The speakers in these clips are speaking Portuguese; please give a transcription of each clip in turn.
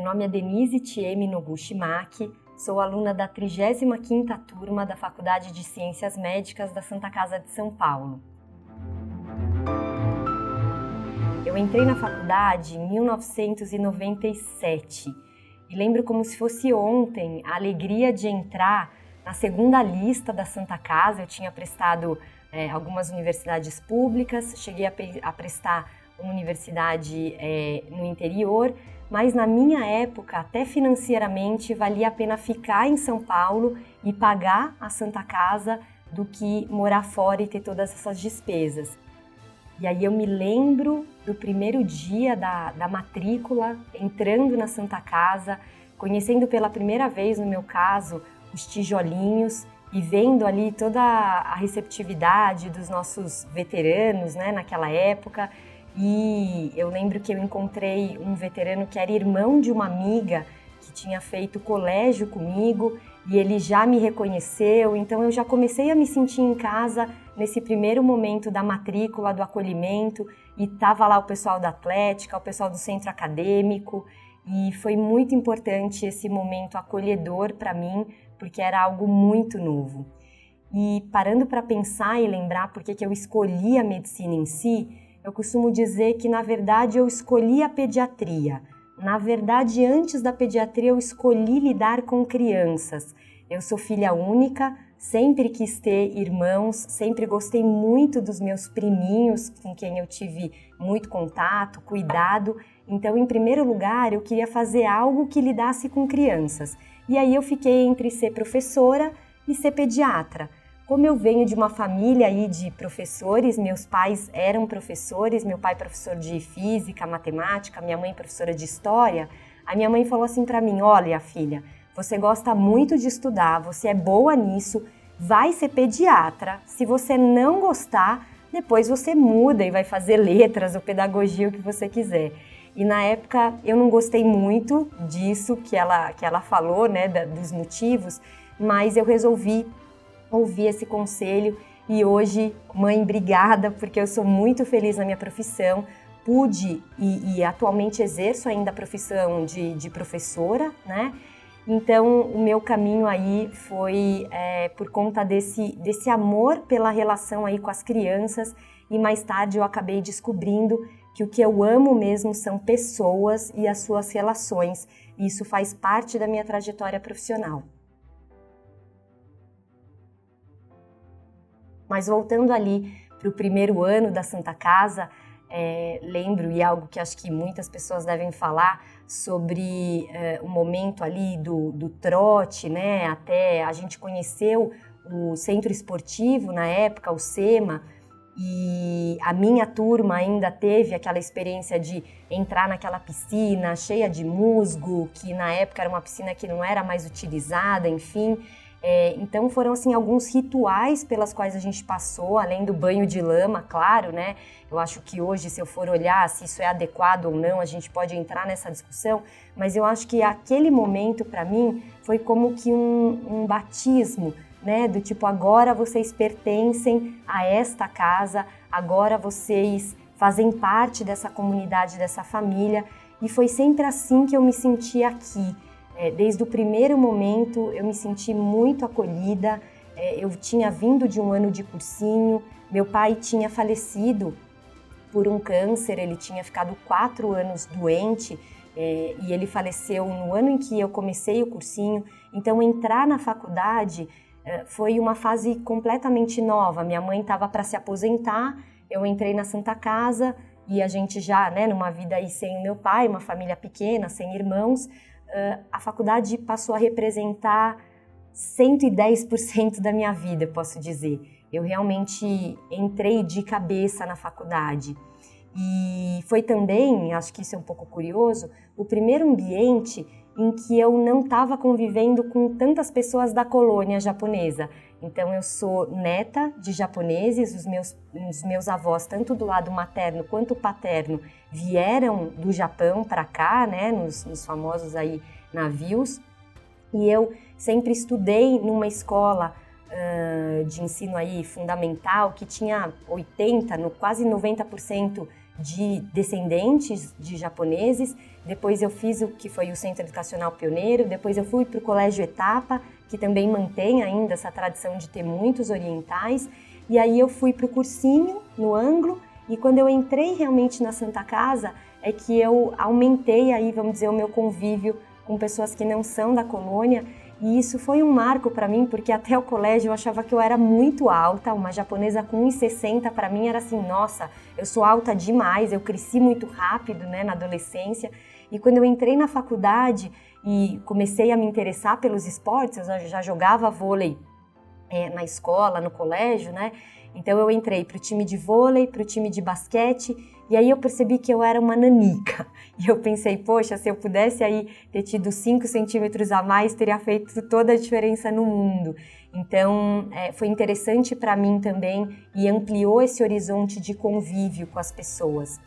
nome é Denise Chiemi Noguchi-Maki, sou aluna da 35ª turma da Faculdade de Ciências Médicas da Santa Casa de São Paulo. Eu entrei na faculdade em 1997 e lembro como se fosse ontem a alegria de entrar na segunda lista da Santa Casa. Eu tinha prestado algumas universidades públicas, cheguei a prestar uma universidade no interior, mas na minha época, até financeiramente, valia a pena ficar em São Paulo e pagar a Santa Casa do que morar fora e ter todas essas despesas. E aí eu me lembro do primeiro dia da matrícula, entrando na Santa Casa, conhecendo pela primeira vez, no meu caso, os tijolinhos e vendo ali toda a receptividade dos nossos veteranos, né, naquela época. E eu lembro que eu encontrei um veterano que era irmão de uma amiga que tinha feito colégio comigo e ele já me reconheceu, então eu já comecei a me sentir em casa nesse primeiro momento da matrícula, do acolhimento, e estava lá o pessoal da Atlética, o pessoal do centro acadêmico, e foi muito importante esse momento acolhedor para mim, porque era algo muito novo. E parando para pensar e lembrar por que eu escolhi a medicina em si, eu costumo dizer que, na verdade, eu escolhi a pediatria. Na verdade, antes da pediatria, eu escolhi lidar com crianças. Eu sou filha única, sempre quis ter irmãos, sempre gostei muito dos meus priminhos, com quem eu tive muito contato, cuidado. Então, em primeiro lugar, eu queria fazer algo que lidasse com crianças. E aí eu fiquei entre ser professora e ser pediatra. Como eu venho de uma família aí de professores, meus pais eram professores, meu pai professor de física, matemática, minha mãe professora de história, a minha mãe falou assim para mim: olha, filha, você gosta muito de estudar, você é boa nisso, vai ser pediatra. Se você não gostar, depois você muda e vai fazer letras ou pedagogia, o que você quiser. E na época eu não gostei muito disso que ela falou, né, dos motivos, mas eu resolvi ouvir esse conselho e hoje, mãe, obrigada, porque eu sou muito feliz na minha profissão. Pude e atualmente exerço ainda a profissão de professora, né? Então, o meu caminho aí foi por conta desse amor pela relação aí com as crianças, e mais tarde eu acabei descobrindo que o que eu amo mesmo são pessoas e as suas relações, e isso faz parte da minha trajetória profissional. Mas voltando ali para o primeiro ano da Santa Casa, lembro, e algo que acho que muitas pessoas devem falar, sobre o momento ali do trote, né? Até a gente conheceu o centro esportivo na época, o SEMA, e a minha turma ainda teve aquela experiência de entrar naquela piscina cheia de musgo, que na época era uma piscina que não era mais utilizada, enfim. Então foram assim alguns rituais pelas quais a gente passou, além do banho de lama, claro, né? Eu acho que hoje, se eu for olhar se isso é adequado ou não, a gente pode entrar nessa discussão, mas eu acho que aquele momento para mim foi como que um batismo, né? Do tipo, agora vocês pertencem a esta casa, agora vocês fazem parte dessa comunidade, dessa família, e foi sempre assim que eu me senti aqui. Desde o primeiro momento eu me senti muito acolhida. Eu tinha vindo de um ano de cursinho, meu pai tinha falecido por um câncer, ele tinha ficado 4 anos doente e ele faleceu no ano em que eu comecei o cursinho. Então entrar na faculdade foi uma fase completamente nova. Minha mãe estava para se aposentar, eu entrei na Santa Casa e a gente já, né, numa vida aí sem meu pai, uma família pequena, sem irmãos, a faculdade passou a representar 110% da minha vida, eu posso dizer. Eu realmente entrei de cabeça na faculdade. E foi também, acho que isso é um pouco curioso, o primeiro ambiente em que eu não estava convivendo com tantas pessoas da colônia japonesa. Então eu sou neta de japoneses, os meus avós, tanto do lado materno quanto paterno, vieram do Japão para cá, né, nos famosos aí navios, e eu sempre estudei numa escola de ensino aí fundamental, que tinha 80, quase 90% de descendentes de japoneses. Depois eu fiz o que foi o Centro Educacional Pioneiro, depois eu fui para o Colégio Etapa, que também mantém ainda essa tradição de ter muitos orientais, e aí eu fui para o cursinho no Anglo, e quando eu entrei realmente na Santa Casa, é que eu aumentei aí, vamos dizer, o meu convívio com pessoas que não são da colônia, e isso foi um marco para mim, porque até o colégio eu achava que eu era muito alta, uma japonesa com 1,60 para mim era assim, nossa, eu sou alta demais, eu cresci muito rápido, né, na adolescência, e quando eu entrei na faculdade e comecei a me interessar pelos esportes, eu já jogava vôlei na escola, no colégio, né, então eu entrei para o time de vôlei, para o time de basquete, e aí eu percebi que eu era uma nanica. E eu pensei, poxa, se eu pudesse aí ter tido 5 centímetros a mais, teria feito toda a diferença no mundo. Então, foi interessante para mim também e ampliou esse horizonte de convívio com as pessoas.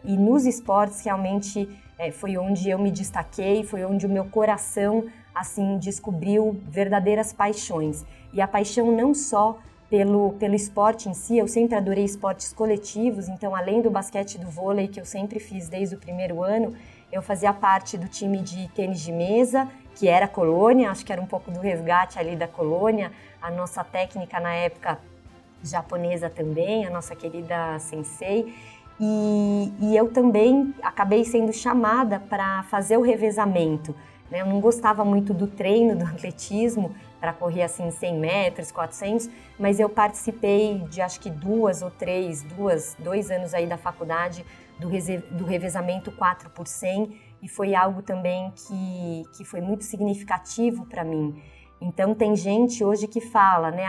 E nos esportes, realmente, foi onde eu me destaquei, foi onde o meu coração, assim, descobriu verdadeiras paixões. E a paixão não só pelo esporte em si, eu sempre adorei esportes coletivos, então além do basquete e do vôlei, que eu sempre fiz desde o primeiro ano, eu fazia parte do time de tênis de mesa, que era a Colônia, acho que era um pouco do resgate ali da Colônia, a nossa técnica na época japonesa também, a nossa querida sensei, e eu também acabei sendo chamada para fazer o revezamento, né? Eu não gostava muito do treino, do atletismo, para correr assim 100 metros, 400, mas eu participei de acho que 2 anos aí da faculdade do revezamento 4 por 100 e foi algo também que foi muito significativo para mim. Então tem gente hoje que fala, né,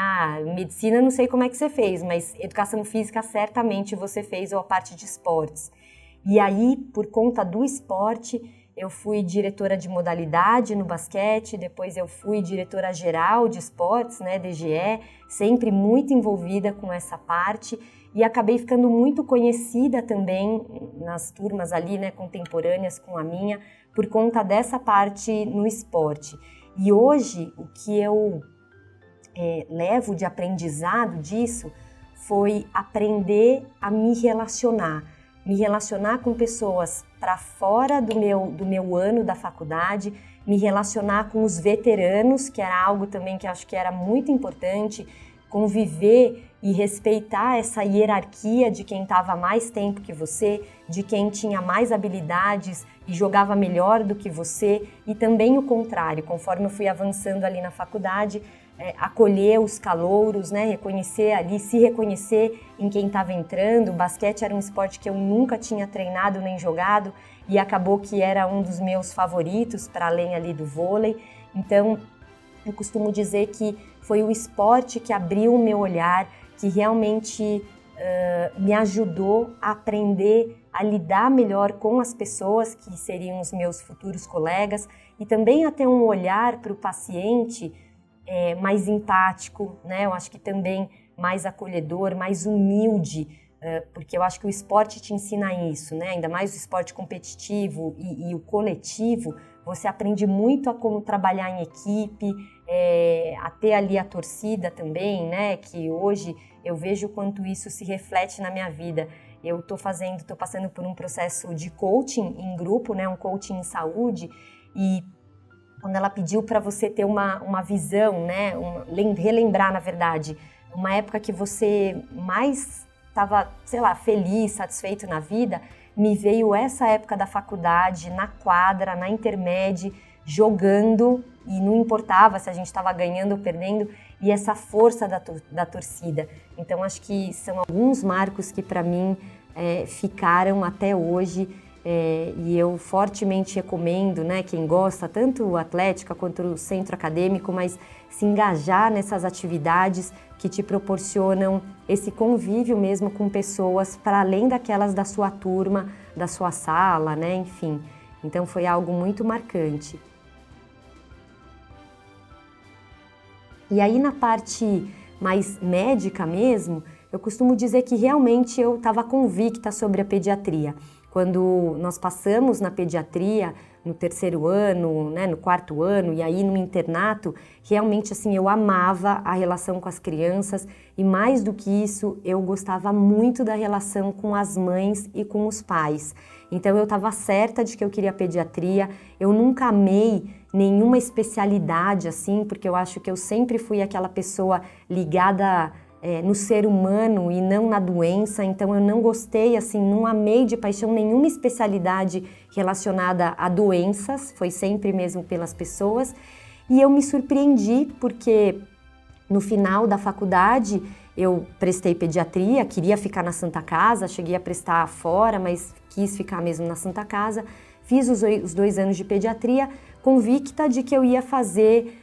medicina não sei como é que você fez, mas educação física certamente você fez ou a parte de esportes. E aí, por conta do esporte, eu fui diretora de modalidade no basquete, depois eu fui diretora geral de esportes, né, DGE, sempre muito envolvida com essa parte e acabei ficando muito conhecida também nas turmas ali, né, contemporâneas com a minha, por conta dessa parte no esporte. E hoje, o que eu levo de aprendizado disso foi aprender a me relacionar com pessoas para fora do meu ano da faculdade, me relacionar com os veteranos, que era algo também que acho que era muito importante, conviver e respeitar essa hierarquia de quem estava mais tempo que você, de quem tinha mais habilidades e jogava melhor do que você, e também o contrário, conforme eu fui avançando ali na faculdade, acolher os calouros, né, reconhecer ali, se reconhecer em quem estava entrando. O basquete era um esporte que eu nunca tinha treinado nem jogado e acabou que era um dos meus favoritos, para além ali do vôlei. Então, eu costumo dizer que foi o esporte que abriu o meu olhar, que realmente me ajudou a aprender a lidar melhor com as pessoas que seriam os meus futuros colegas e também a ter um olhar para o paciente mais empático, né? Eu acho que também mais acolhedor, mais humilde, porque eu acho que o esporte te ensina isso, né? Ainda mais o esporte competitivo e o coletivo, você aprende muito a como trabalhar em equipe, a ter ali a torcida também, né? Que hoje eu vejo o quanto isso se reflete na minha vida. Eu tô passando por um processo de coaching em grupo, né? Um coaching em saúde, e quando ela pediu para você ter uma visão, né? Relembrar, na verdade, uma época que você mais estava, sei lá, feliz, satisfeito na vida, me veio essa época da faculdade, na quadra, na intermédia, jogando, e não importava se a gente estava ganhando ou perdendo, e essa força da torcida. Então, acho que são alguns marcos que para mim ficaram até hoje, e eu fortemente recomendo, né, quem gosta, tanto o Atlética quanto o centro acadêmico, mas se engajar nessas atividades que te proporcionam esse convívio mesmo com pessoas para além daquelas da sua turma, da sua sala, né, enfim. Então foi algo muito marcante. E aí na parte mais médica mesmo, eu costumo dizer que realmente eu estava convicta sobre a pediatria. Quando nós passamos na pediatria, no terceiro ano, né, no quarto ano, e aí no internato, realmente assim, eu amava a relação com as crianças e mais do que isso, eu gostava muito da relação com as mães e com os pais. Então eu estava certa de que eu queria pediatria, eu nunca amei nenhuma especialidade assim, porque eu acho que eu sempre fui aquela pessoa ligada no ser humano e não na doença, então eu não gostei, assim, não amei de paixão nenhuma especialidade relacionada a doenças, foi sempre mesmo pelas pessoas, e eu me surpreendi porque no final da faculdade eu prestei pediatria, queria ficar na Santa Casa, cheguei a prestar fora, mas quis ficar mesmo na Santa Casa, fiz os 2 anos de pediatria, convicta de que eu ia fazer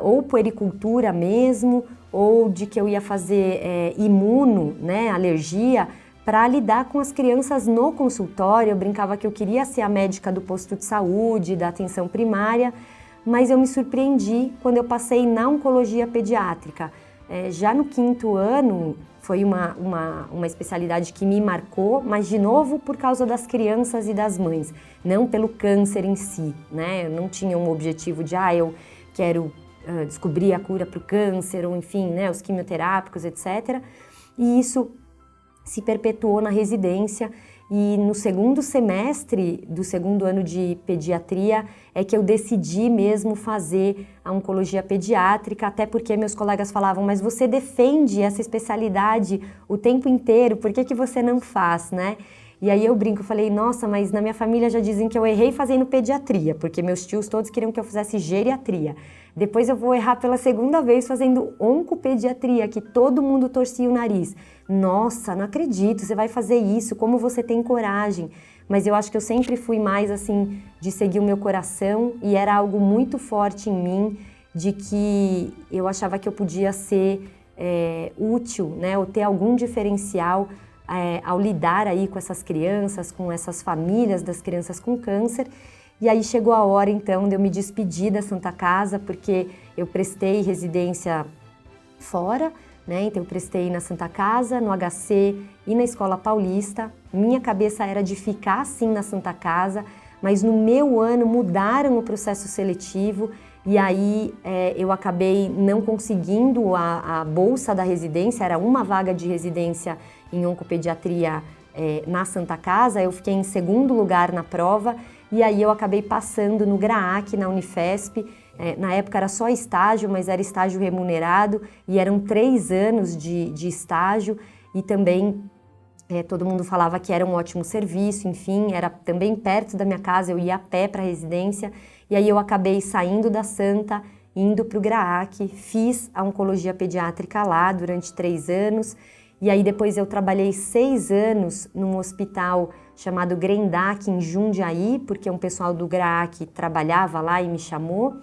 ou puericultura mesmo, ou de que eu ia fazer imuno, né, alergia, para lidar com as crianças no consultório. Eu brincava que eu queria ser a médica do posto de saúde, da atenção primária, mas eu me surpreendi quando eu passei na oncologia pediátrica. Já no 5º ano, foi uma especialidade que me marcou, mas de novo por causa das crianças e das mães, não pelo câncer em si, né? Eu não tinha um objetivo de, eu quero descobrir a cura para o câncer, ou enfim, né, os quimioterápicos, etc. E isso se perpetuou na residência e no 2º semestre do 2º ano de pediatria é que eu decidi mesmo fazer a oncologia pediátrica, até porque meus colegas falavam, mas você defende essa especialidade o tempo inteiro, por que você não faz, né? E aí eu brinco, falei, nossa, mas na minha família já dizem que eu errei fazendo pediatria, porque meus tios todos queriam que eu fizesse geriatria. Depois eu vou errar pela 2ª vez fazendo oncopediatria, que todo mundo torcia o nariz. Nossa, não acredito, você vai fazer isso, como você tem coragem? Mas eu acho que eu sempre fui mais assim, de seguir o meu coração e era algo muito forte em mim, de que eu achava que eu podia ser útil, né, ou ter algum diferencial ao lidar aí com essas crianças, com essas famílias das crianças com câncer. E aí chegou a hora então de eu me despedir da Santa Casa, porque eu prestei residência fora, né? Então eu prestei na Santa Casa, no HC e na Escola Paulista. Minha cabeça era de ficar sim na Santa Casa, mas no meu ano mudaram o processo seletivo e aí eu acabei não conseguindo a bolsa da residência, era uma vaga de residência em oncopediatria na Santa Casa, eu fiquei em 2º lugar na prova e aí eu acabei passando no GRAAC, na Unifesp. Na época era só estágio, mas era estágio remunerado e eram 3 anos de estágio e também todo mundo falava que era um ótimo serviço, enfim, era também perto da minha casa, eu ia a pé para a residência e aí eu acabei saindo da Santa, indo para o GRAAC, fiz a oncologia pediátrica lá durante 3 anos e aí depois eu trabalhei 6 anos num hospital chamado Grendac em Jundiaí, porque um pessoal do GRAAC trabalhava lá e me chamou.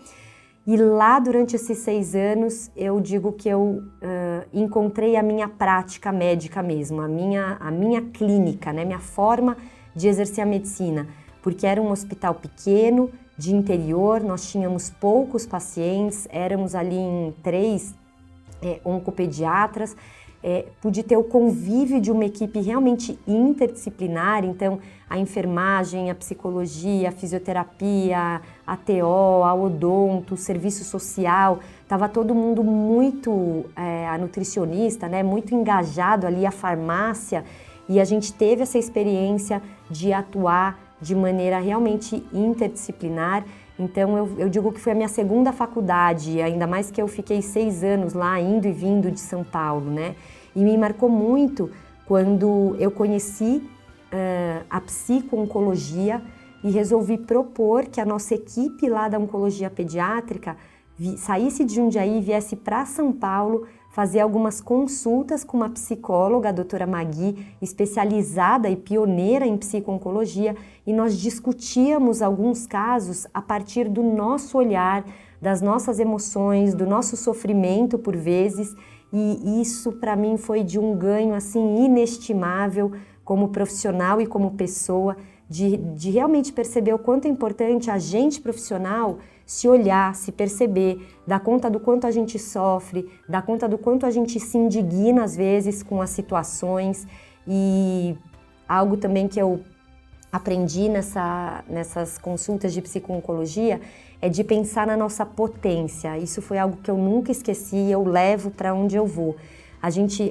E lá, durante esses 6 anos, eu digo que eu encontrei a minha prática médica mesmo, a minha clínica, né, minha forma de exercer a medicina, porque era um hospital pequeno, de interior, nós tínhamos poucos pacientes, éramos ali em 3 oncopediatras, pude ter o convívio de uma equipe realmente interdisciplinar, então a enfermagem, a psicologia, a fisioterapia, a TO, a odonto, o serviço social, estava todo mundo muito, a nutricionista, né, muito engajado ali, a farmácia, e a gente teve essa experiência de atuar de maneira realmente interdisciplinar. Então eu digo que foi a minha 2ª faculdade, ainda mais que eu fiquei 6 anos lá, indo e vindo de São Paulo, né? E me marcou muito quando eu conheci a psico-oncologia e resolvi propor que a nossa equipe lá da oncologia pediátrica saísse de Jundiaí e viesse para São Paulo fazer algumas consultas com uma psicóloga, a doutora Magui, especializada e pioneira em psico-oncologia, e nós discutíamos alguns casos a partir do nosso olhar, das nossas emoções, do nosso sofrimento por vezes, e isso para mim foi de um ganho assim inestimável como profissional e como pessoa, de realmente perceber o quanto é importante a gente profissional se olhar, se perceber, dar conta do quanto a gente sofre, dar conta do quanto a gente se indigna às vezes com as situações. E algo também que eu aprendi nessas consultas de psico-oncologia é de pensar na nossa potência. Isso foi algo que eu nunca esqueci e eu levo para onde eu vou.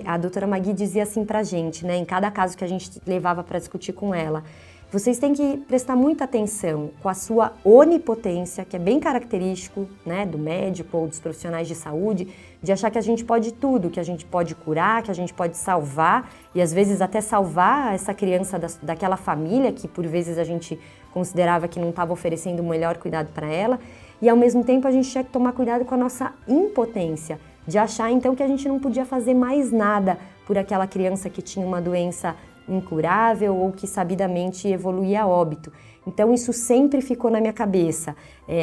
A doutora Magui dizia assim pra gente, né, em cada caso que a gente levava para discutir com ela, vocês têm que prestar muita atenção com a sua onipotência, que é bem característico, né, do médico ou dos profissionais de saúde, de achar que a gente pode tudo, que a gente pode curar, que a gente pode salvar, e às vezes até salvar essa criança daquela família que por vezes a gente considerava que não estava oferecendo o melhor cuidado para ela, e ao mesmo tempo a gente tinha que tomar cuidado com a nossa impotência, de achar então que a gente não podia fazer mais nada por aquela criança que tinha uma doença incurável ou que sabidamente evoluía a óbito. Então isso sempre ficou na minha cabeça,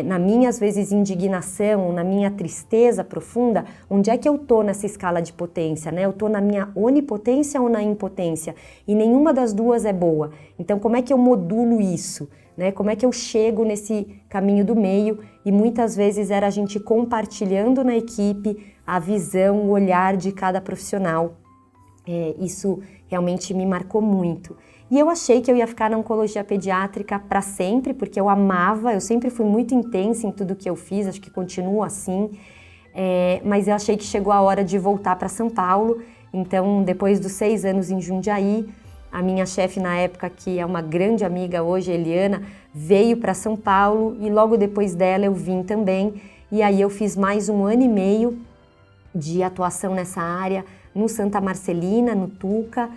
na minha às vezes indignação, na minha tristeza profunda, onde é que eu tô nessa escala de potência, né? Eu tô na minha onipotência ou na impotência? E nenhuma das duas é boa. Então como é que eu modulo isso? Né? Como é que eu chego nesse caminho do meio? E muitas vezes era a gente compartilhando na equipe a visão, o olhar de cada profissional. Isso realmente me marcou muito. E eu achei que eu ia ficar na oncologia pediátrica para sempre, porque eu amava, eu sempre fui muito intensa em tudo que eu fiz, acho que continuo assim, mas eu achei que chegou a hora de voltar para São Paulo. Então, depois dos 6 anos em Jundiaí, a minha chefe na época, que é uma grande amiga hoje, Eliana, veio para São Paulo e logo depois dela eu vim também. E aí eu fiz mais 1 ano e meio de atuação nessa área, no Santa Marcelina, no Tuca.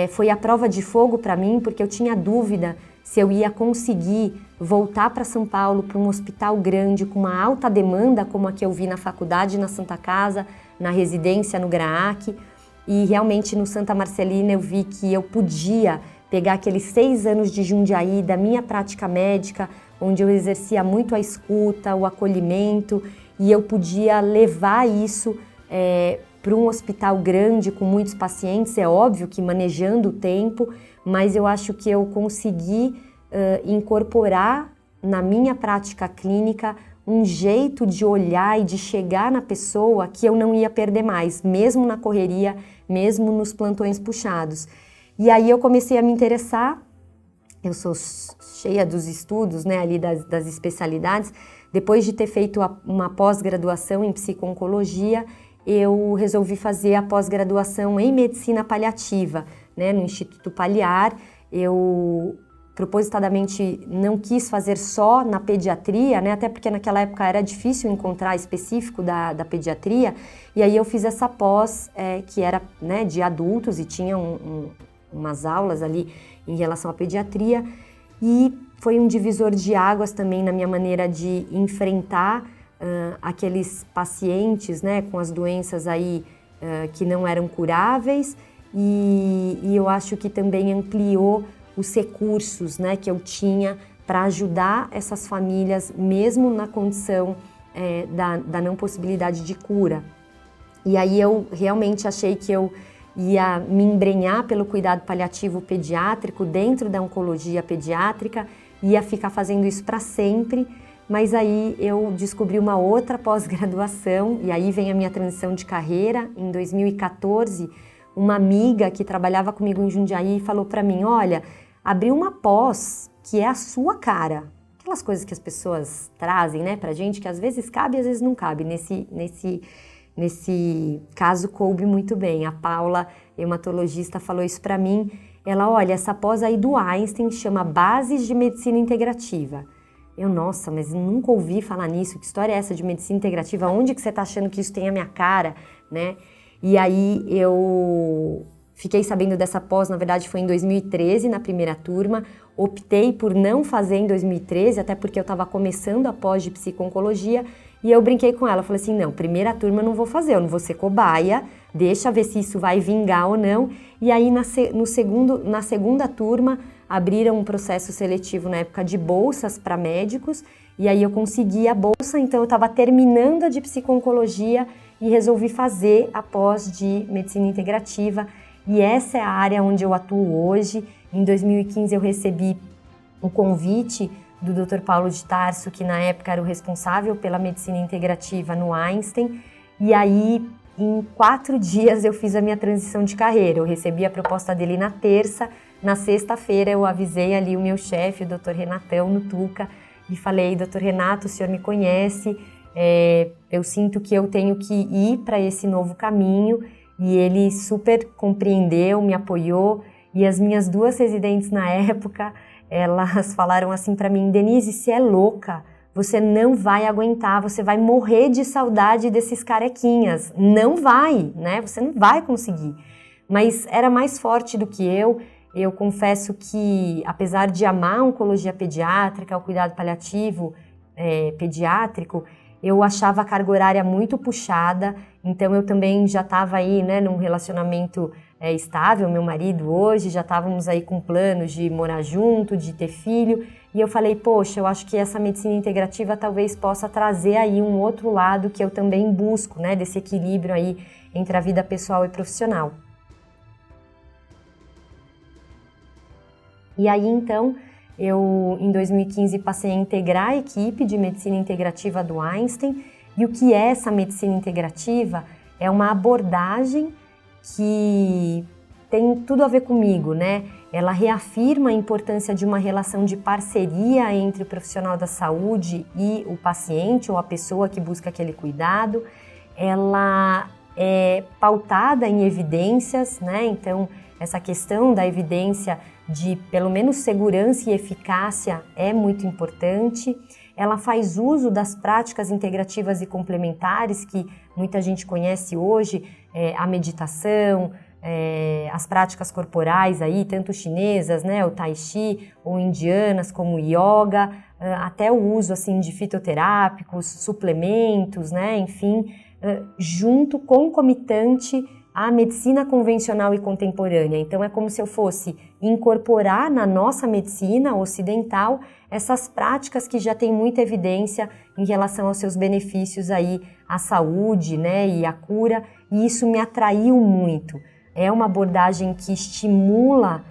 Foi a prova de fogo para mim, porque eu tinha dúvida se eu ia conseguir voltar para São Paulo, para um hospital grande, com uma alta demanda, como a que eu vi na faculdade, na Santa Casa, na residência, no GRAAC. E realmente no Santa Marcelina eu vi que eu podia pegar aqueles 6 anos de Jundiaí, da minha prática médica, onde eu exercia muito a escuta, o acolhimento, e eu podia levar isso para um hospital grande com muitos pacientes. É óbvio que manejando o tempo, mas eu acho que eu consegui incorporar na minha prática clínica um jeito de olhar e de chegar na pessoa que eu não ia perder mais, mesmo na correria, mesmo nos plantões puxados. E aí eu comecei a me interessar, eu sou cheia dos estudos, né, ali das especialidades. Depois de ter feito uma pós-graduação em psico-oncologia, eu resolvi fazer a pós-graduação em medicina paliativa, né, no Instituto Paliar. Eu propositadamente não quis fazer só na pediatria, né, até porque naquela época era difícil encontrar específico da pediatria, e aí eu fiz essa pós que era, né, de adultos e tinha umas aulas ali em relação à pediatria, e foi um divisor de águas também na minha maneira de enfrentar aqueles pacientes, né, com as doenças aí que não eram curáveis, e eu acho que também ampliou os recursos, né, que eu tinha para ajudar essas famílias, mesmo na condição da não possibilidade de cura. E aí eu realmente achei que eu ia me embrenhar pelo cuidado paliativo pediátrico dentro da oncologia pediátrica, ia ficar fazendo isso para sempre. Mas aí eu descobri uma outra pós-graduação, e aí vem a minha transição de carreira. Em 2014, uma amiga que trabalhava comigo em Jundiaí falou para mim: olha, abri uma pós que é a sua cara. Aquelas coisas que as pessoas trazem, né, pra gente, que às vezes cabe, às vezes não cabe. Nesse caso coube muito bem. A Paula, hematologista, falou isso para mim. Ela: olha, essa pós aí do Einstein chama Bases de Medicina Integrativa. Eu, nossa, mas nunca ouvi falar nisso, que história é essa de medicina integrativa? Onde que você tá achando que isso tem a minha cara, né? E aí eu fiquei sabendo dessa pós, na verdade foi em 2013, na primeira turma. Optei por não fazer em 2013, até porque eu estava começando a pós de psico-oncologia, e eu brinquei com ela, falei assim: não, primeira turma eu não vou fazer, eu não vou ser cobaia, deixa ver se isso vai vingar ou não. E aí na segunda turma abriram um processo seletivo na época de bolsas para médicos, e aí eu consegui a bolsa, então eu estava terminando a de psico-oncologia e resolvi fazer a pós de medicina integrativa, e essa é a área onde eu atuo hoje. Em 2015 eu recebi o convite do Dr. Paulo de Tarso, que na época era o responsável pela medicina integrativa no Einstein, e aí em 4 dias eu fiz a minha transição de carreira. Eu recebi a proposta dele na terça, na sexta-feira eu avisei ali o meu chefe, o Dr. Renatão, no Tuca, e falei: Dr. Renato, o senhor me conhece, eu sinto que eu tenho que ir para esse novo caminho, e ele super compreendeu, me apoiou, e as minhas 2 residentes na época, elas falaram assim para mim: Denise, você é louca, você não vai aguentar, você vai morrer de saudade desses carequinhas, não vai, né? Você não vai conseguir. Mas era mais forte do que eu confesso que, apesar de amar a oncologia pediátrica, o cuidado paliativo pediátrico, eu achava a carga horária muito puxada, então eu também já estava aí, né, num relacionamento estável, meu marido hoje, já estávamos aí com planos de morar junto, de ter filho, e eu falei: poxa, eu acho que essa medicina integrativa talvez possa trazer aí um outro lado que eu também busco, né, desse equilíbrio aí entre a vida pessoal e profissional. E aí, então, eu, em 2015, passei a integrar a equipe de medicina integrativa do Einstein. E o que é essa medicina integrativa? É uma abordagem que tem tudo a ver comigo, né? Ela reafirma a importância de uma relação de parceria entre o profissional da saúde e o paciente ou a pessoa que busca aquele cuidado. Ela é pautada em evidências, né? Então, essa questão da evidência de, pelo menos, segurança e eficácia é muito importante. Ela faz uso das práticas integrativas e complementares que muita gente conhece hoje, a meditação, as práticas corporais aí, tanto chinesas, né, o tai chi, ou indianas como o yoga, até o uso assim de fitoterápicos, suplementos, né, enfim, junto, concomitante à medicina convencional e contemporânea. Então é como se eu fosse incorporar na nossa medicina ocidental essas práticas que já têm muita evidência em relação aos seus benefícios aí à saúde, né, e à cura, e isso me atraiu muito. É uma abordagem que estimula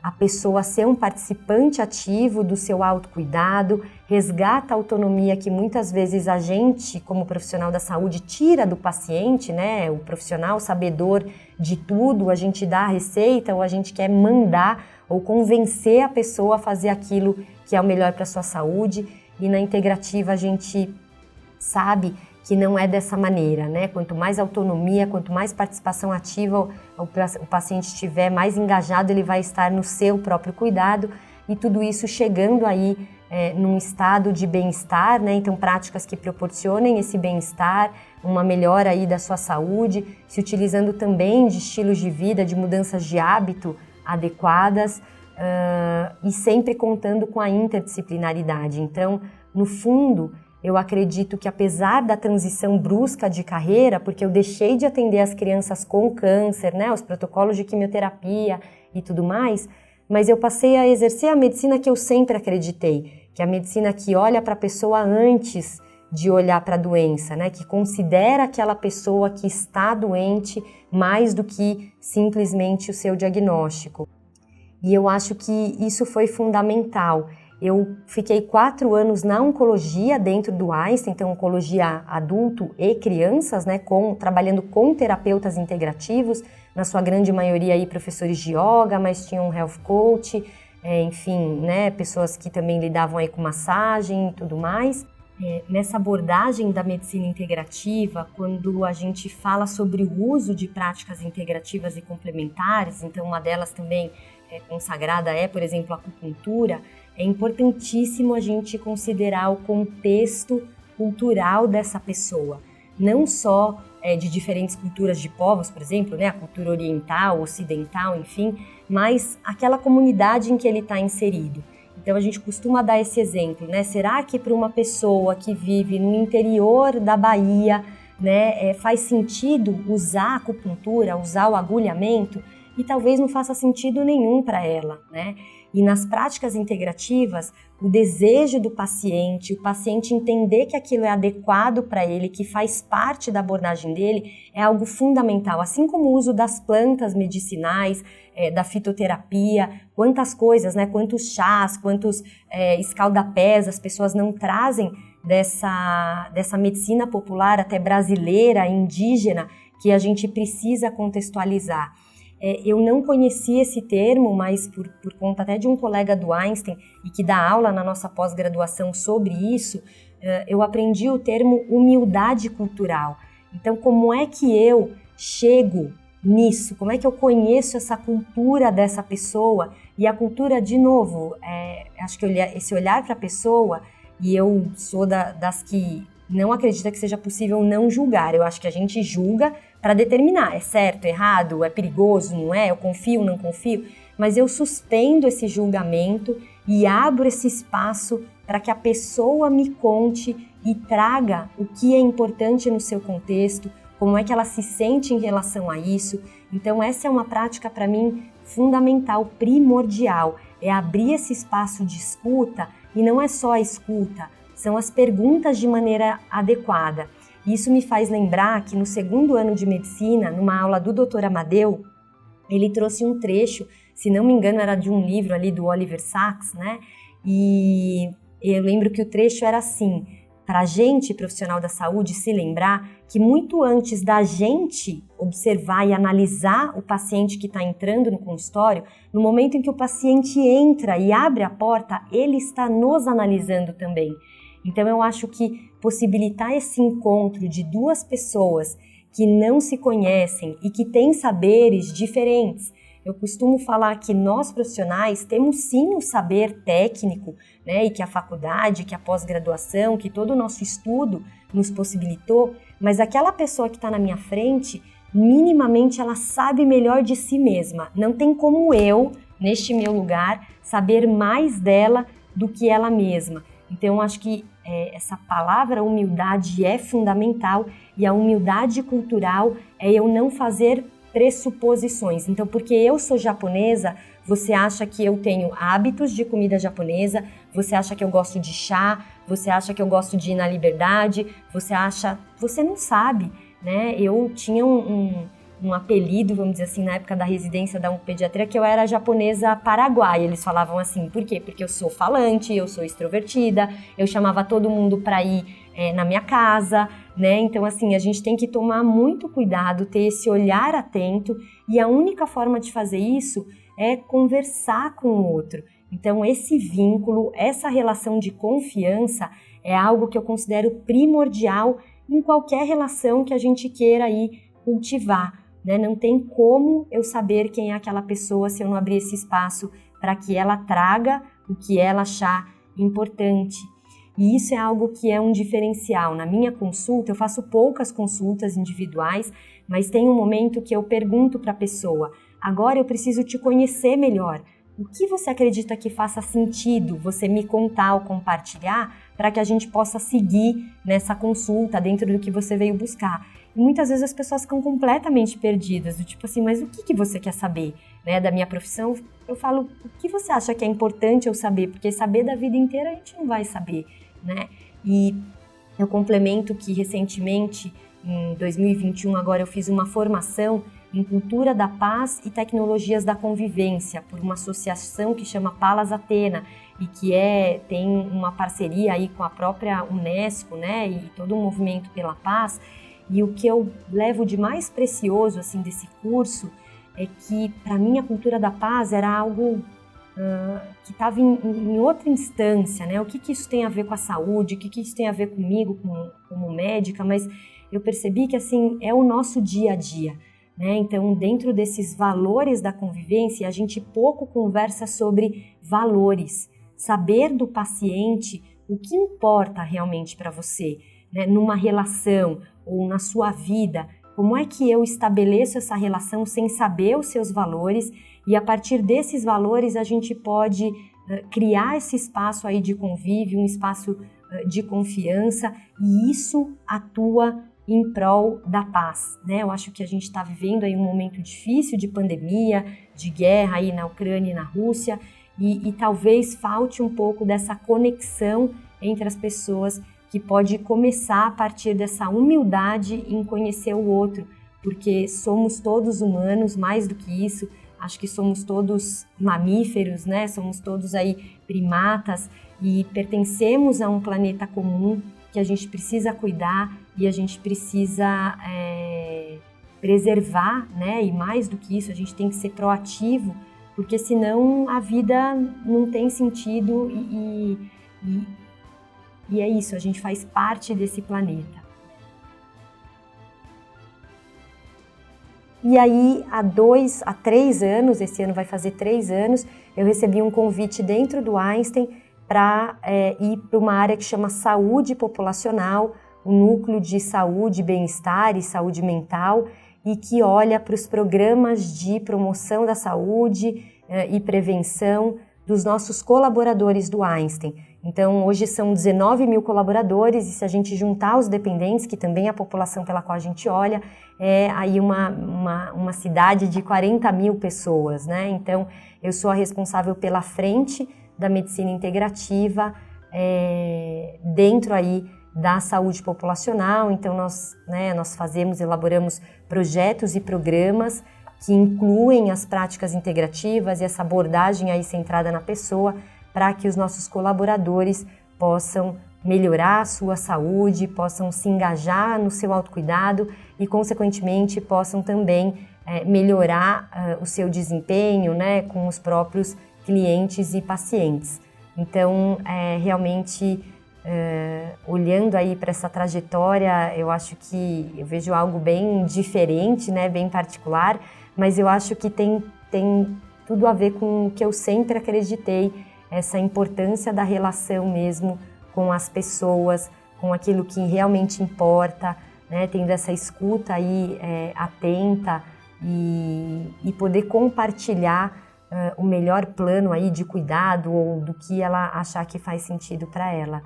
a pessoa a ser um participante ativo do seu autocuidado, resgata a autonomia que muitas vezes a gente, como profissional da saúde, tira do paciente, né? O profissional sabedor de tudo, a gente dá a receita ou a gente quer mandar ou convencer a pessoa a fazer aquilo que é o melhor para a sua saúde, e na integrativa a gente sabe que não é dessa maneira, né? Quanto mais autonomia, quanto mais participação ativa o paciente estiver, mais engajado ele vai estar no seu próprio cuidado, e tudo isso chegando aí num estado de bem-estar, né? Então, práticas que proporcionem esse bem-estar, uma melhora aí da sua saúde, se utilizando também de estilos de vida, de mudanças de hábito adequadas, e sempre contando com a interdisciplinaridade. Então, no fundo, eu acredito que, apesar da transição brusca de carreira, porque eu deixei de atender as crianças com câncer, né, os protocolos de quimioterapia e tudo mais, mas eu passei a exercer a medicina que eu sempre acreditei, que é a medicina que olha para a pessoa antes de olhar para a doença, né, que considera aquela pessoa que está doente mais do que simplesmente o seu diagnóstico. E eu acho que isso foi fundamental. Eu fiquei 4 anos na oncologia dentro do Einstein, então oncologia adulto e crianças, né, trabalhando com terapeutas integrativos, na sua grande maioria aí professores de yoga, mas tinham um health coach, enfim, né, pessoas que também lidavam aí com massagem e tudo mais. Nessa abordagem da medicina integrativa, quando a gente fala sobre o uso de práticas integrativas e complementares, então uma delas também consagrada por exemplo, a acupuntura, é importantíssimo a gente considerar o contexto cultural dessa pessoa, não só de diferentes culturas de povos, por exemplo, né, a cultura oriental, ocidental, enfim, mas aquela comunidade em que ele está inserido. Então a gente costuma dar esse exemplo, né? Será que para uma pessoa que vive no interior da Bahia, né, faz sentido usar a acupuntura, usar o agulhamento? E talvez não faça sentido nenhum para ela, né? E nas práticas integrativas, o desejo do paciente, o paciente entender que aquilo é adequado para ele, que faz parte da abordagem dele, é algo fundamental. Assim como o uso das plantas medicinais, da fitoterapia, quantas coisas, né? Quantos chás, quantos escaldapés as pessoas não trazem dessa medicina popular, até brasileira, indígena, que a gente precisa contextualizar. Eu não conhecia esse termo, mas por conta até de um colega do Einstein e que dá aula na nossa pós-graduação sobre isso, eu aprendi o termo humildade cultural. Então, como é que eu chego nisso? Como é que eu conheço essa cultura dessa pessoa? E a cultura, de novo, acho que esse olhar para a pessoa, e eu sou das que não acredita que seja possível não julgar. Eu acho que a gente julga para determinar, é certo, errado, é perigoso, não é? Eu confio, não confio? Mas eu suspendo esse julgamento e abro esse espaço para que a pessoa me conte e traga o que é importante no seu contexto, como é que ela se sente em relação a isso. Então essa é uma prática para mim fundamental, primordial, é abrir esse espaço de escuta, e não é só a escuta, são as perguntas de maneira adequada. Isso me faz lembrar que no segundo ano de medicina, numa aula do Dr. Amadeu, ele trouxe um trecho, se não me engano era de um livro ali do Oliver Sacks, né? E eu lembro que o trecho era assim: para a gente, profissional da saúde, se lembrar que muito antes da gente observar e analisar o paciente que está entrando no consultório, no momento em que o paciente entra e abre a porta, ele está nos analisando também. Então eu acho que possibilitar esse encontro de duas pessoas que não se conhecem e que têm saberes diferentes. Eu costumo falar que nós profissionais temos sim o saber técnico, né, e que a faculdade, que a pós-graduação, que todo o nosso estudo nos possibilitou, mas aquela pessoa que está na minha frente, minimamente ela sabe melhor de si mesma. Não tem como eu, neste meu lugar, saber mais dela do que ela mesma. Então eu acho que essa palavra humildade é fundamental, e a humildade cultural é eu não fazer pressuposições. Então, porque eu sou japonesa, você acha que eu tenho hábitos de comida japonesa, você acha que eu gosto de chá, você acha que eu gosto de ir na Liberdade, você não sabe, né? Eu tinha um apelido, vamos dizer assim, na época da residência da Oncopediatria, que eu era japonesa paraguaia. Eles falavam assim, por quê? Porque eu sou falante, eu sou extrovertida, eu chamava todo mundo para ir na minha casa, né? Então, assim, a gente tem que tomar muito cuidado, ter esse olhar atento, e a única forma de fazer isso é conversar com o outro. Então, esse vínculo, essa relação de confiança é algo que eu considero primordial em qualquer relação que a gente queira aí cultivar, né? Não tem como eu saber quem é aquela pessoa se eu não abrir esse espaço para que ela traga o que ela achar importante. E isso é algo que é um diferencial. Na minha consulta, eu faço poucas consultas individuais, mas tem um momento que eu pergunto para a pessoa: agora eu preciso te conhecer melhor. O que você acredita que faça sentido você me contar ou compartilhar para que a gente possa seguir nessa consulta dentro do que você veio buscar? E muitas vezes as pessoas ficam completamente perdidas, do tipo assim, mas o que você quer saber, né, da minha profissão? Eu falo, o que você acha que é importante eu saber? Porque saber da vida inteira a gente não vai saber, né? E eu complemento que recentemente, em 2021, agora eu fiz uma formação em Cultura da Paz e Tecnologias da Convivência por uma associação que chama Palas Athena e que tem uma parceria aí com a própria Unesco, né, e todo o movimento pela paz. E o que eu levo de mais precioso assim desse curso é que, para mim, a cultura da paz era algo que estava em outra instância, né? O que isso tem a ver com a saúde, o que isso tem a ver comigo como médica, mas eu percebi que assim é o nosso dia a dia, né? Então, dentro desses valores da convivência, a gente pouco conversa sobre valores, saber do paciente o que importa realmente para você, né? Numa relação ou na sua vida, como é que eu estabeleço essa relação sem saber os seus valores, e a partir desses valores a gente pode criar esse espaço aí de convívio, um espaço de confiança, e isso atua em prol da paz, né? Eu acho que a gente está vivendo aí um momento difícil de pandemia, de guerra aí na Ucrânia e na Rússia, e talvez falte um pouco dessa conexão entre as pessoas, que pode começar a partir dessa humildade em conhecer o outro, porque somos todos humanos, mais do que isso, acho que somos todos mamíferos, né? Somos todos aí primatas e pertencemos a um planeta comum que a gente precisa cuidar e a gente precisa preservar, né? E mais do que isso, a gente tem que ser proativo, porque senão a vida não tem sentido e é isso, a gente faz parte desse planeta. E aí, há 3 anos, esse ano vai fazer 3 anos, eu recebi um convite dentro do Einstein para ir para uma área que chama saúde populacional, o núcleo de saúde, bem-estar e saúde mental, e que olha para os programas de promoção da saúde e prevenção dos nossos colaboradores do Einstein. Então, hoje são 19 mil colaboradores e se a gente juntar os dependentes, que também é a população pela qual a gente olha, é aí uma cidade de 40 mil pessoas, né? Então, eu sou a responsável pela frente da medicina integrativa dentro aí da saúde populacional. Então, nós elaboramos projetos e programas que incluem as práticas integrativas e essa abordagem aí centrada na pessoa, para que os nossos colaboradores possam melhorar a sua saúde, possam se engajar no seu autocuidado e, consequentemente, possam também melhorar o seu desempenho, né, com os próprios clientes e pacientes. Então, realmente, olhando aí para essa trajetória, eu acho que eu vejo algo bem diferente, né, bem particular, mas eu acho que tem tudo a ver com o que eu sempre acreditei, essa importância da relação mesmo com as pessoas, com aquilo que realmente importa, né? Tendo essa escuta aí atenta e poder compartilhar o melhor plano aí de cuidado ou do que ela achar que faz sentido para ela.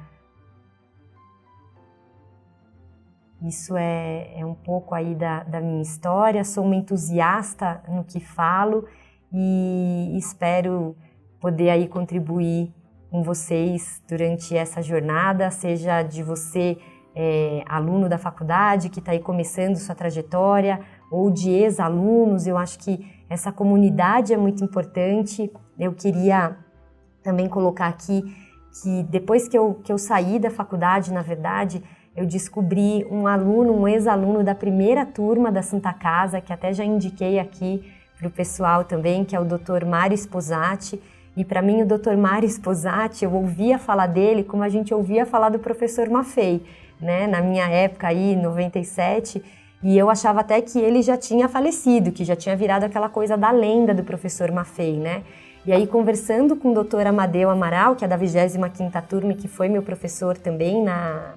Isso é um pouco aí da minha história. Sou uma entusiasta no que falo e espero poder aí contribuir com vocês durante essa jornada, seja de você, aluno da faculdade que está aí começando sua trajetória, ou de ex-alunos. Eu acho que essa comunidade é muito importante. Eu queria também colocar aqui que depois que eu saí da faculdade, na verdade, eu descobri um ex-aluno da primeira turma da Santa Casa, que até já indiquei aqui para o pessoal também, que é o Dr. Mário Sposati. E para mim o Dr. Mário Sposati, eu ouvia falar dele como a gente ouvia falar do professor Maffei, né? Na minha época aí, 97, e eu achava até que ele já tinha falecido, que já tinha virado aquela coisa da lenda do professor Maffei, né? E aí, conversando com o Dr. Amadeu Amaral, que é da 25ª turma e que foi meu professor também na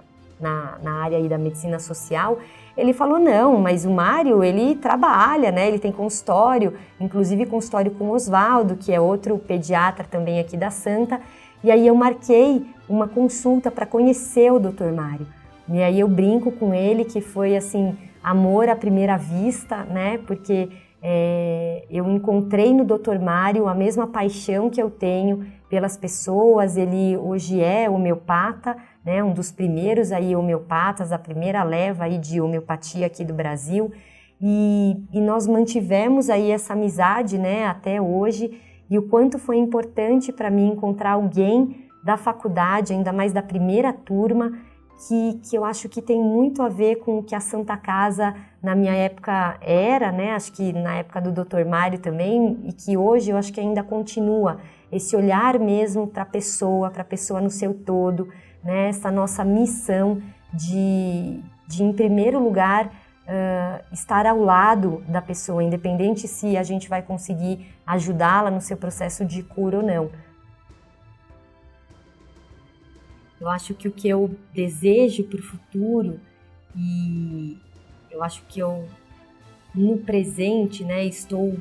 área aí da medicina social, ele falou, não, mas o Mário, ele trabalha, né? Ele tem consultório, inclusive consultório com o Oswaldo, que é outro pediatra também aqui da Santa, e aí eu marquei uma consulta para conhecer o Dr. Mário. E aí eu brinco com ele que foi, assim, amor à primeira vista, né? Porque eu encontrei no Dr. Mário a mesma paixão que eu tenho pelas pessoas. Ele hoje é homeopata, né, um dos primeiros aí homeopatas, a primeira leva aí de homeopatia aqui do Brasil, e nós mantivemos aí essa amizade, né, até hoje, e o quanto foi importante para mim encontrar alguém da faculdade, ainda mais da primeira turma, que eu acho que tem muito a ver com o que a Santa Casa na minha época era, né, acho que na época do Dr. Mário também, e que hoje eu acho que ainda continua, esse olhar mesmo para a pessoa no seu todo, né, essa nossa missão de em primeiro lugar, estar ao lado da pessoa, independente se a gente vai conseguir ajudá-la no seu processo de cura ou não. Eu acho que o que eu desejo para o futuro, e eu acho que eu, no presente, né, estou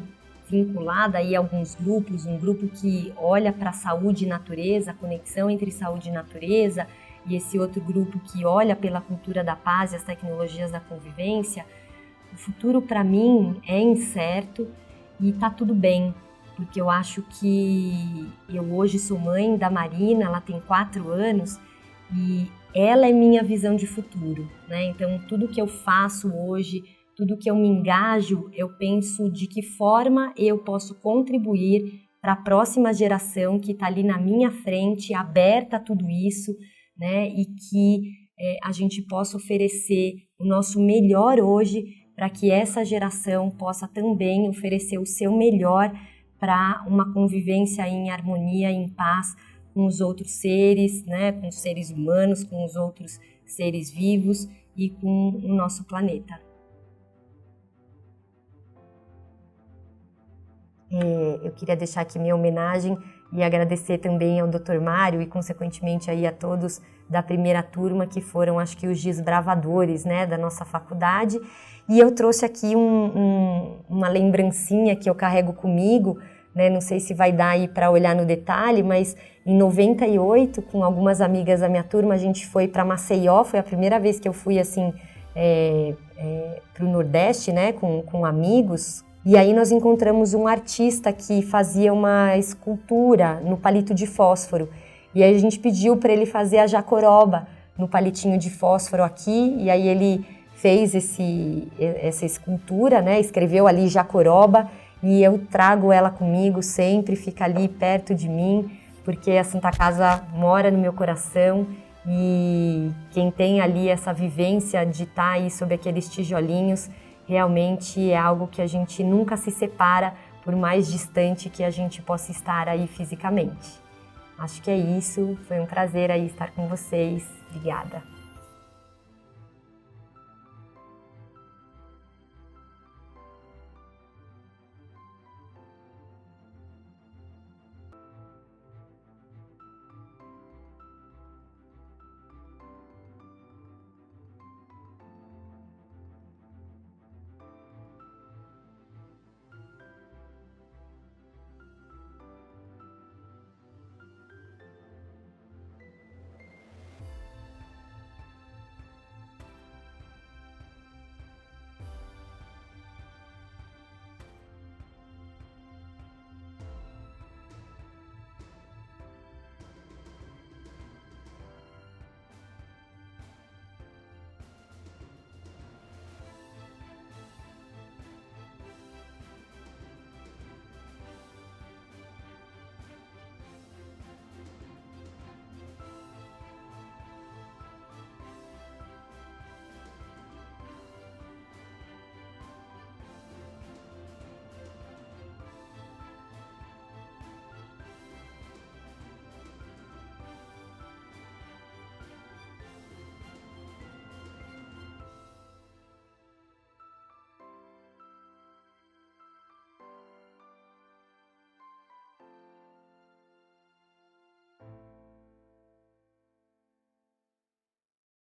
vinculada aí a alguns grupos, um grupo que olha para a saúde e natureza, a conexão entre saúde e natureza, e esse outro grupo que olha pela cultura da paz e as tecnologias da convivência. O futuro para mim é incerto e tá tudo bem, porque eu acho que eu hoje sou mãe da Marina, ela tem 4 anos e ela é minha visão de futuro, né? Então tudo que eu faço hoje, tudo que eu me engajo, eu penso de que forma eu posso contribuir para a próxima geração que está ali na minha frente, aberta a tudo isso, né? E que a gente possa oferecer o nosso melhor hoje para que essa geração possa também oferecer o seu melhor para uma convivência em harmonia, em paz com os outros seres, né, com os seres humanos, com os outros seres vivos e com o nosso planeta. Eu queria deixar aqui minha homenagem e agradecer também ao Dr. Mário e, consequentemente, aí a todos da primeira turma, que foram, acho que, os desbravadores, né, da nossa faculdade. E eu trouxe aqui uma lembrancinha que eu carrego comigo, né, não sei se vai dar aí para olhar no detalhe, mas em 98, com algumas amigas da minha turma, a gente foi para Maceió, foi a primeira vez que eu fui, assim, para o Nordeste, né, com amigos. E aí nós encontramos um artista que fazia uma escultura no palito de fósforo. E aí a gente pediu para ele fazer a jacoroba no palitinho de fósforo aqui, e aí ele fez essa escultura, né, escreveu ali jacoroba, e eu trago ela comigo sempre, fica ali perto de mim, porque a Santa Casa mora no meu coração, e quem tem ali essa vivência de estar aí sob aqueles tijolinhos, realmente é algo que a gente nunca se separa, por mais distante que a gente possa estar aí fisicamente. Acho que é isso, foi um prazer aí estar com vocês. Obrigada.